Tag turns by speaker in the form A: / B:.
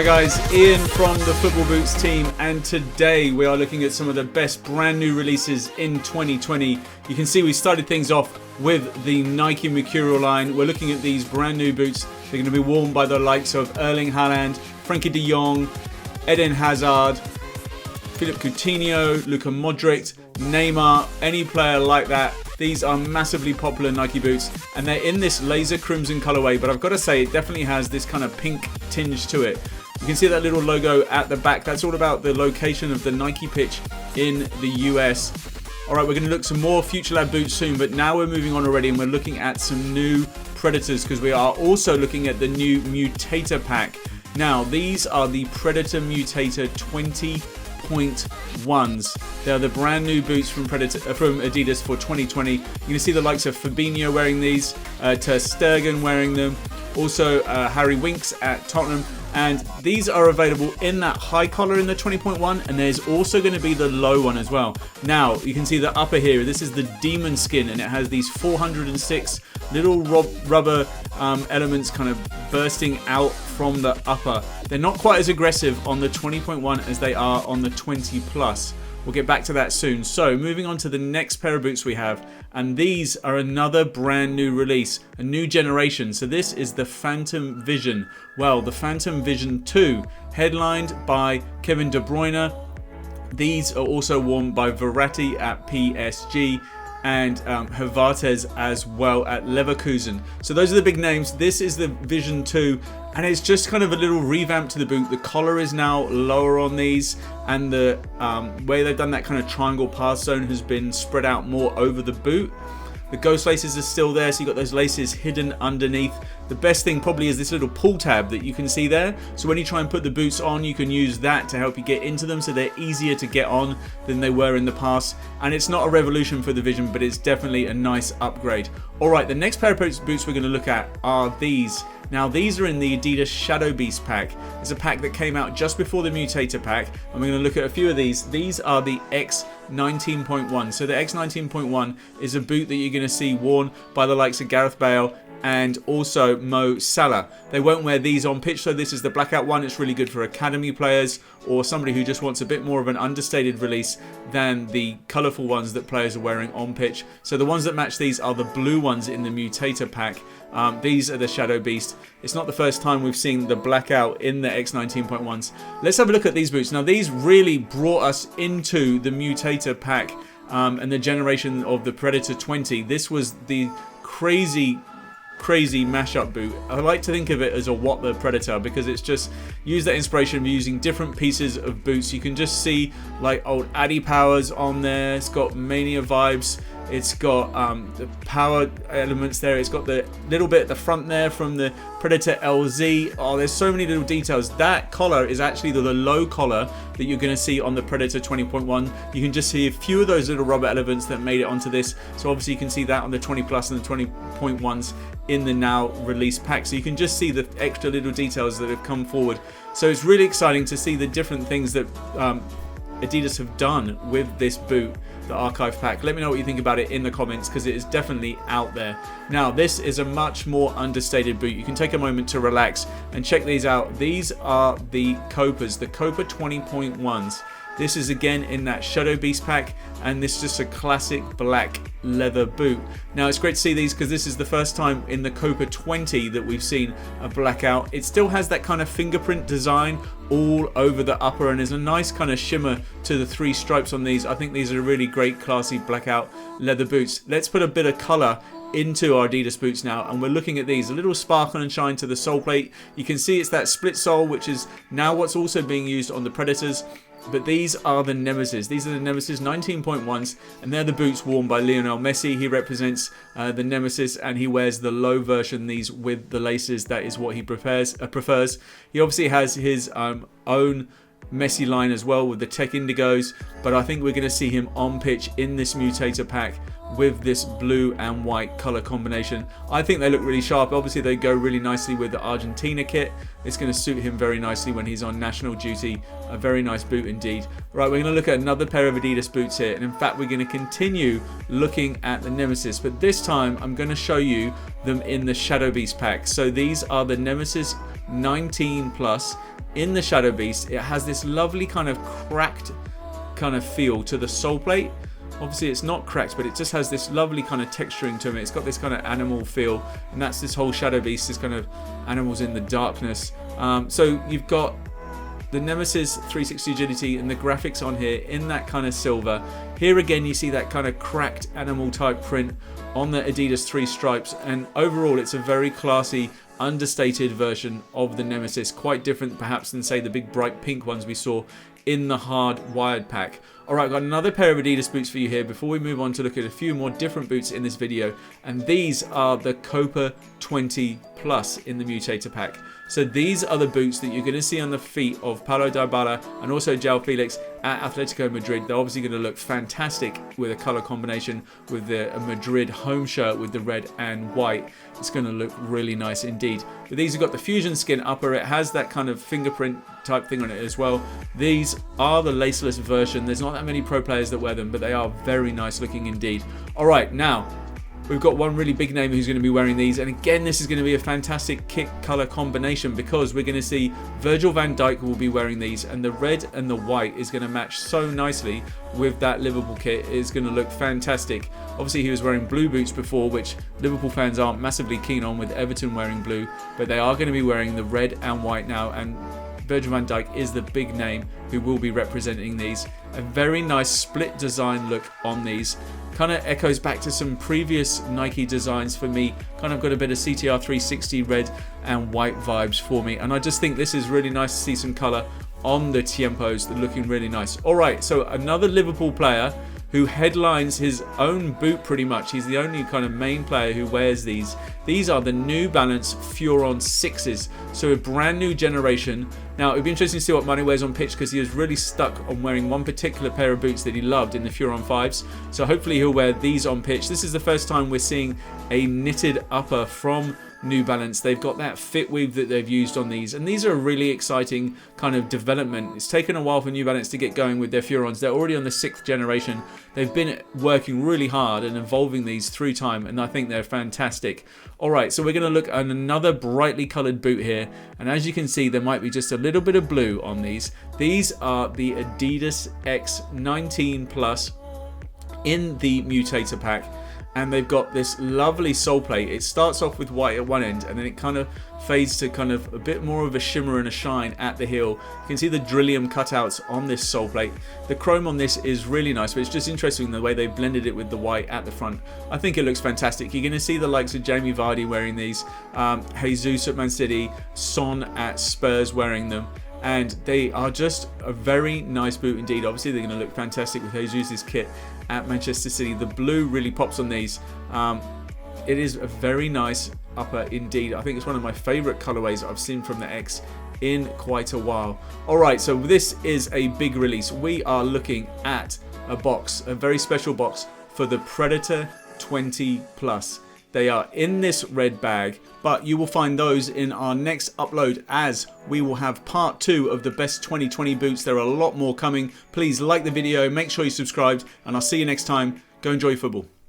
A: Hi guys, Ian from the Football Boots team, and today we are looking at some of the best brand new releases in 2020. You can see we started things off with the Nike Mercurial line. We're looking at these brand new boots. They're going to be worn by the likes of Erling Haaland, Frankie de Jong, Eden Hazard, Philippe Coutinho, Luka Modric, Neymar, any player like that. These are massively popular Nike boots, and they're in this laser crimson colorway, but I've got to say it definitely has this kind of pink tinge to it. You can see that little logo at the back. That's all about the location of the Nike pitch in the US. Alright, we're going to look some more Future Lab boots soon, but now we're moving on already and we're looking at some new Predators, because we are also looking at the new Mutator Pack. Now, these are the Predator Mutator 20.1s. They are the brand new boots from Adidas for 2020. You're going to see the likes of Fabinho wearing these, Ter Stegen wearing them, also Harry Winks at Tottenham. And these are available in that high collar in the 20.1, and there's also going to be the low one as well. Now, you can see the upper here. This is the Demon Skin, and it has these 406 little rubber elements kind of bursting out from the upper. They're not quite as aggressive on the 20.1 as they are on the 20 plus. We'll get back to that soon. So moving on to the next pair of boots we have, and these are another brand new release, a new generation. So this is the Phantom Vision. Well, the Phantom Vision 2, headlined by Kevin De Bruyne. These are also worn by Verratti at PSG and Havertz as well at Leverkusen. So those are the big names. This is the Vision 2, and it's just kind of a little revamp to the boot. The collar is now lower on these, and the way they've done that kind of triangle pass zone has been spread out more over the boot. The ghost laces are still there, so you've got those laces hidden underneath. The best thing probably is this little pull tab that you can see there. So when you try and put the boots on, you can use that to help you get into them, so they're easier to get on than they were in the past. And it's not a revolution for the Vision, but it's definitely a nice upgrade. Alright, the next pair of boots we're going to look at are these. Now, these are in the Adidas Shadowbeasts pack. It's a pack that came out just before the Mutator pack, and we're going to look at a few of these. These are the X19.1. So the X19.1 is a boot that you're going to see worn by the likes of Gareth Bale and also Mo Salah. They won't wear these on pitch, so this is the blackout one. It's really good for academy players or somebody who just wants a bit more of an understated release than the colourful ones that players are wearing on pitch. So the ones that match these are the blue ones in the Mutator pack. These are the Shadowbeasts. It's not the first time we've seen the blackout in the X19.1s. Let's have a look at these boots. Now, these really brought us into the Mutator pack and the generation of the Predator 20. This was the crazy mashup boot. I like to think of it as a What the Predator, because it's just used that inspiration of using different pieces of boots. You can just see like old Addy Powers on there. It's got Mania vibes. It's got the power elements there. It's got the little bit at the front there from the Predator LZ. Oh, there's so many little details. That collar is actually the low collar that you're going to see on the Predator 20.1. You can just see a few of those little rubber elements that made it onto this. So obviously you can see that on the 20 plus and the 20.1s in the now released pack. So you can just see the extra little details that have come forward. So it's really exciting to see the different things that Adidas have done with this boot, the archive pack. Let me know what you think about it in the comments, because it is definitely out there. Now, this is a much more understated boot. You can take a moment to relax and check these out. These are the Copas, the Copa 20.1s. This is again in that Shadowbeasts pack, and this is just a classic black leather boot. Now, it's great to see these because this is the first time in the Copa 20 that we've seen a blackout. It still has that kind of fingerprint design all over the upper, and there's a nice kind of shimmer to the three stripes on these. I think these are really great, classy blackout leather boots. Let's put a bit of colour into our Adidas boots now, and we're looking at these. A little sparkle and shine to the sole plate. You can see it's that split sole, which is now what's also being used on the Predators. But these are the Nemesis. These are the Nemesis 19.1s, and they're the boots worn by Lionel Messi. He represents the Nemesis, and he wears the low version, these with the laces. That is what he prefers. He obviously has his own Messi line as well with the Tech Indigos, but I think we're going to see him on pitch in this Mutator pack with this blue and white color combination. I think they look really sharp. Obviously they go really nicely with the Argentina kit. It's going to suit him very nicely when he's on national duty. A very nice boot indeed. Right, we're going to look at another pair of Adidas boots here, and in fact we're going to continue looking at the Nemesis, but this time I'm going to show you them in the Shadowbeasts pack. So these are the Nemesis 19 plus in the Shadowbeasts. It has this lovely kind of cracked kind of feel to the sole plate. Obviously it's not cracked, but it just has this lovely kind of texturing to it. It's got this kind of animal feel, and that's this whole Shadowbeast, this kind of animals in the darkness. So you've got the Nemesis 360 agility and the graphics on here in that kind of silver. Here again you see that kind of cracked animal type print on the Adidas 3 stripes, and overall it's a very classy, understated version of the Nemesis, quite different perhaps than say the big bright pink ones we saw in the hard wired pack. Alright, got another pair of Adidas boots for you here before we move on to look at a few more different boots in this video, and these are the Copa 20 Plus in the Mutator pack. So these are the boots that you're going to see on the feet of Paulo Dybala and also João Felix at Atletico Madrid. They're obviously going to look fantastic with a colour combination with the Madrid home shirt with the red and white. It's going to look really nice indeed. But these have got the fusion skin upper. It has that kind of fingerprint type thing on it as well. These are the laceless version. There's not that many pro players that wear them, but they are very nice looking indeed. Alright, now we've got one really big name who's going to be wearing these, and again this is going to be a fantastic kit colour combination because we're going to see Virgil Van Dijk will be wearing these, and the red and the white is going to match so nicely with that Liverpool kit. It's going to look fantastic. Obviously he was wearing blue boots before, which Liverpool fans aren't massively keen on with Everton wearing blue, but they are going to be wearing the red and white now, and Virgil van Dijk is the big name who will be representing these. A very nice split design look on these. Kind of echoes back to some previous Nike designs for me. Kind of got a bit of CTR 360 red and white vibes for me. And I just think this is really nice to see some colour on the Tiempos. They're looking really nice. Alright, so another Liverpool player who headlines his own boot pretty much. He's the only kind of main player who wears these. These are the New Balance Furon 6s. So a brand new generation. Now, it'd be interesting to see what Mane wears on pitch because he was really stuck on wearing one particular pair of boots that he loved in the Furon 5s. So hopefully he'll wear these on pitch. This is the first time we're seeing a knitted upper from New Balance. They've got that fit weave that they've used on these, and these are a really exciting kind of development. It's taken a while for New Balance to get going with their Furons. They're already on the 6th generation. They've been working really hard and evolving these through time, and I think they're fantastic. Alright, so we're going to look at another brightly coloured boot here, and as you can see there might be just a little bit of blue on these. These are the Adidas X19 Plus in the Mutator pack, and they've got this lovely sole plate. It starts off with white at one end and then it kind of fades to kind of a bit more of a shimmer and a shine at the heel. You can see the Drillium cutouts on this sole plate. The chrome on this is really nice, but it's just interesting the way they blended it with the white at the front. I think it looks fantastic. You're going to see the likes of Jamie Vardy wearing these, Jesus at Man City, Son at Spurs wearing them. And they are just a very nice boot indeed. Obviously they're going to look fantastic with Jesus' kit at Manchester City. The blue really pops on these. It is a very nice upper indeed. I think it's one of my favourite colourways I've seen from the X in quite a while. Alright, so this is a big release. We are looking at a box, a very special box for the Predator 20 Plus. They are in this red bag, but you will find those in our next upload as we will have part 2 of the best 2020 boots. There are a lot more coming. Please like the video, make sure you subscribed, and I'll see you next time. Go enjoy football.